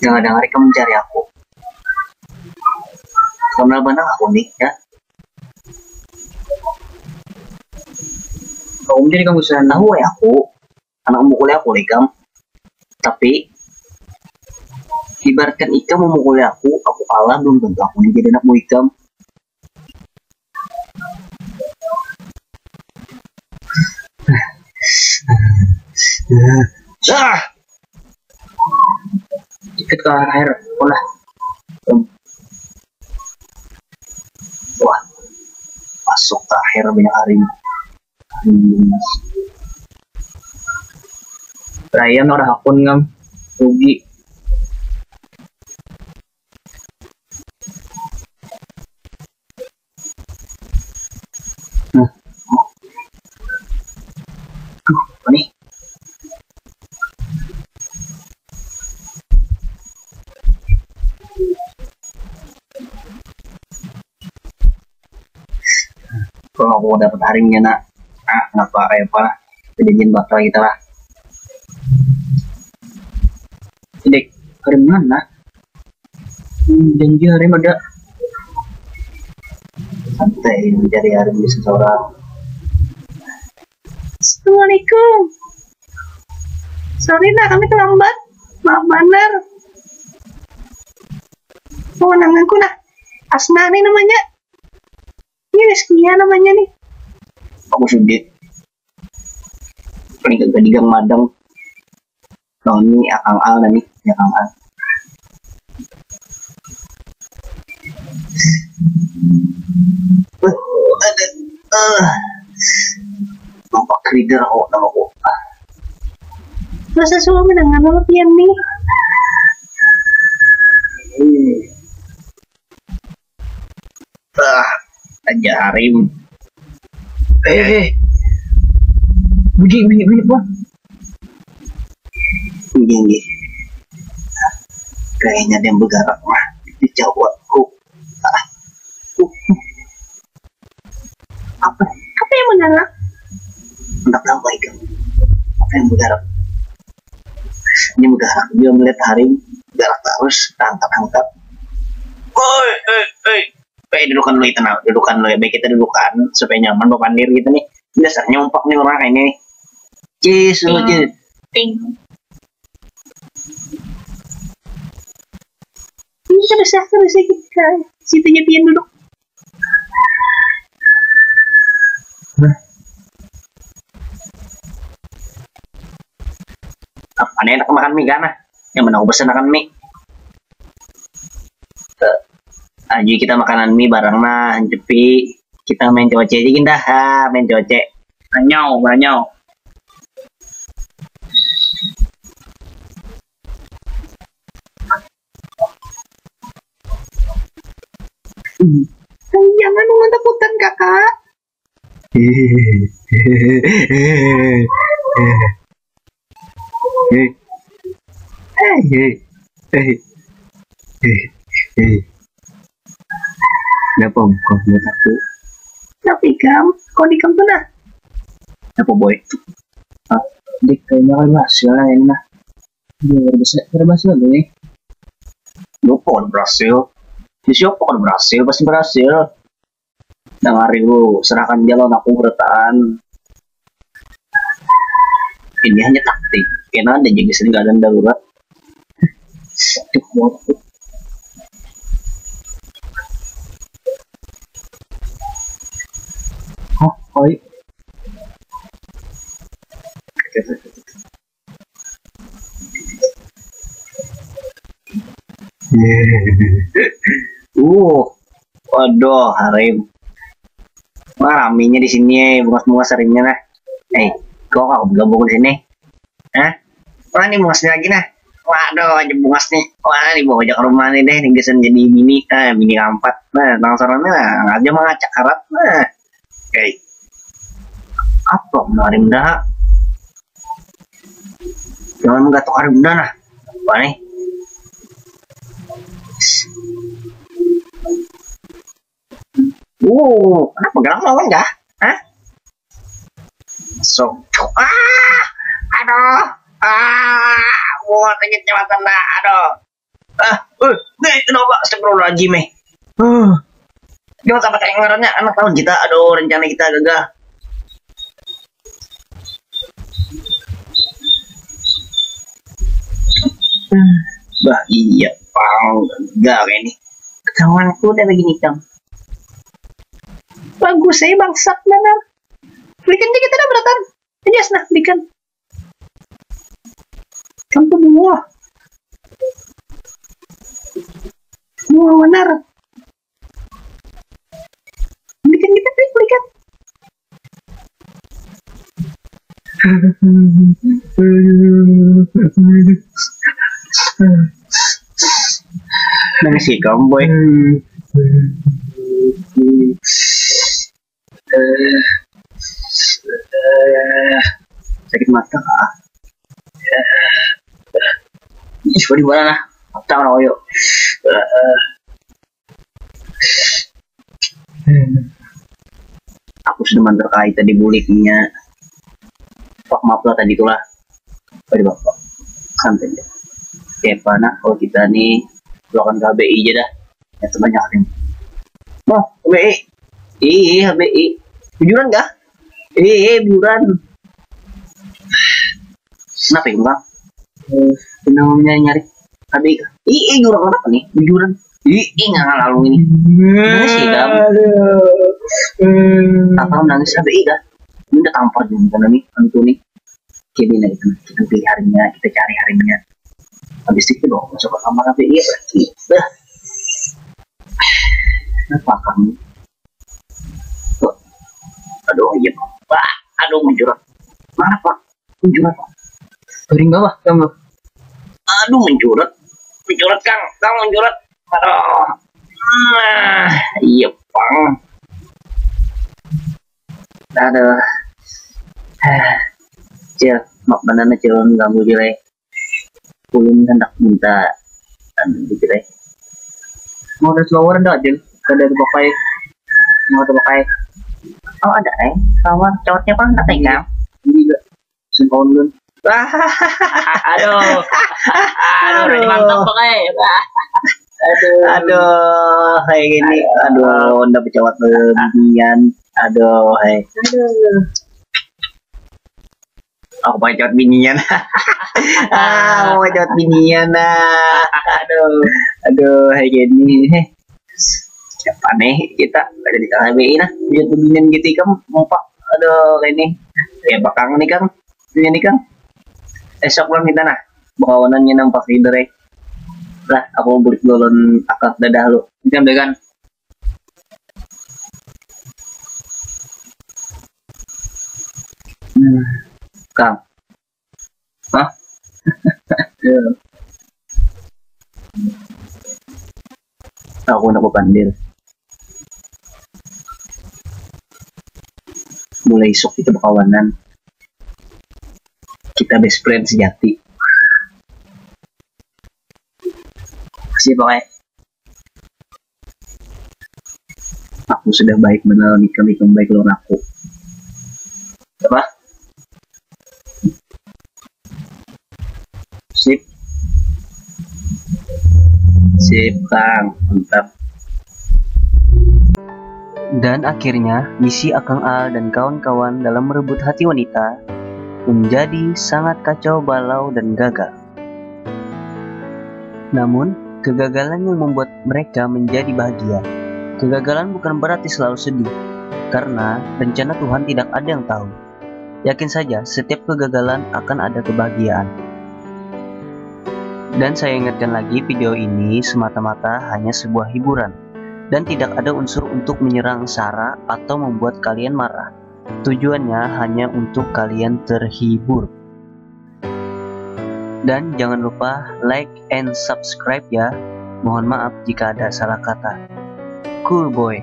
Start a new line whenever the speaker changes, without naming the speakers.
Jangan hari kamu mencari aku. Benar-benar aku nih ya. Kamu jadi kamu sudah tahu ya aku. Anak memukul aku lekam. Tapi ibaratkan ikam memukul aku kalah belum tentu aku nih jadi anakmu ikam. Dikit ke arah air, ulah. Wah, masuk ke akhir banyak hari. Ryan orang akun ngam rugi. Apa nih? Kalau aku dapat haringnya nak, kenapa apa? Kejadian bakal kita lah. Dek, harim mana? Janji harim ada. Santai mencari harim di seseorang. Assalamualaikum. Sorry nak, kami terlambat. Maaf benar. Kewenanganku nak. Asna nih namanya. Ini Rizkia namanya nih. Aku sudah. Paling gak digang madang. Nah ini Akang Al nih, ya Akang Al. Nampak reader kok nama aku. Masa suami dengan nama pian nih? Aja harim. Bunyi bang. Bunyi. Kayaknya ada yang bergerak mah di jawabku. Apa yang bergerak? Enggak tahu baik. Apa yang bergerak? Ini bergerak. Dia melihat harim bergerak terus, angkat. Dudukan dulu itu, dudukan dulu ya. Baik kita dudukan supaya nyaman bapak pandir gitu nih. Dasar nyompak nih orang ini. Cis. Ting. Ini terus kita situnya pian duduk. Apa nih enak makan mie kan? Yang mana aku pesen makan mie. Aji kita makanan mie bareng nah, jepi kita main coce aja dah, main coce. Banyau. Jangan takut-takutan kakak. Kenapa kau lihat aku? Tapi kau di kampung nah? Apa boy? Dik kayaknya kan berhasil lah ini nah. Dia berhasil nih. Lupa kan berhasil. Siapa kan berhasil? Pasti berhasil. Dengarin lu, serahkan jalan aku bertahan. Ini hanya taktik. Karena ada jadi sering keadaan darurat. Oi. Waduh, harim. Wah, raminya di sini, bungas-bungas harimnya nah. Kok aku gabung di sini? Wah, ini bungasnya lagi nah. Waduh, aja bungas nih. Wah, dibawa aja ke rumah nih deh, nih jadi bini, bini keempat. Nah, langsarannya aja mengacak karat. Nah, apa harim dah? Jangan menggatuk harim dah nah. Apa nih? Kenapa gerak lawan enggak? Aduh. Buat sakit jembatan dah. Aduh. Kenapa? Astagfirullahaladzim, jangan sampai kedengarannya anak tahun kita. Aduh, rencana kita gagal. Bah, iya, pang, gagal ini. Kawanku udah begini, Cang. Bagus, saya bangsat, benar. Belikan dikit ada beratan. Yes, nah, belikan. Kamu buah. Buah benar. Belikan kita, belikan. Nangis sih kamu, boy. Sakit mata kah? Ih, di mana? Mata lah, yuk. Aku sudah terkait tadi buliknya. Pak, maaf lah tadi itulah. Bari bapak, santai aja. Kayak mana kalau kita nih melakukan KBI aja dah. Ya sebanyak ini. Mau KBI? Iya KBI. Bujuran gak? Bujuran. Kenapa ya bang? Namanya nyari KBI kah? Jurang apa nih? Bujuran. Nggak lalu ini. Nangis sih kamu. Apa nangis KBI kah? Ini udah tampar juga kan nih, tentu nih. Jadi nah, kita pilih harinya, kita cari harinya. Habis itu dong masuk ke kamar KBI berarti. Kenapa kamu? Aduh iya pak, aduh menjurat. Mana pak? Menjurat pak. Garing bawah kamu. Aduh menjurat kang menjurat. Aduh. Iya pang. Aduh. Cil, mak banana cilon ganggu jelek. Ulun hendak minta jelek. Mau ada slower ada aja, ada pakai. Mau ada pakai. Oh ada slower cowoknya kan tak pegang. Ini juga simpon dun. Aduh, aduh, mantap pakai. Aduh, kayak gini. Aduh, udah bercawat beginian. Aduh, aku pakai cowok binian. Mau cowok binian. Aduh, kayak gini. Siapa nih kita ada di KBI nah, lihat binian gitu kamu mau pak. Aduh, kayak ini. Ya bakang nih kang, ini kang. Esok lang kita nah, bakawanannya nampak leader lah, aku mau balik golon akak dadah lu. Jam deh kan. Kang. Hah? Aku nak pandil. Mulai esok kita bakawanan. Kita best friend sejati. Makasih pakai. Aku sudah baik mengenal nikah baik lawan aku. Apa? Sip kang, mantap. Dan akhirnya misi Akang Al dan kawan-kawan dalam merebut hati wanita menjadi sangat kacau balau dan gagal. Namun kegagalan yang membuat mereka menjadi bahagia. Kegagalan bukan berarti selalu sedih, karena rencana Tuhan tidak ada yang tahu. Yakin saja setiap kegagalan akan ada kebahagiaan. Dan saya ingatkan lagi, video ini semata-mata hanya sebuah hiburan dan tidak ada unsur untuk menyerang sara atau membuat kalian marah. Tujuannya hanya untuk kalian terhibur. Dan jangan lupa like and subscribe ya. Mohon maaf jika ada salah kata. Cool boy.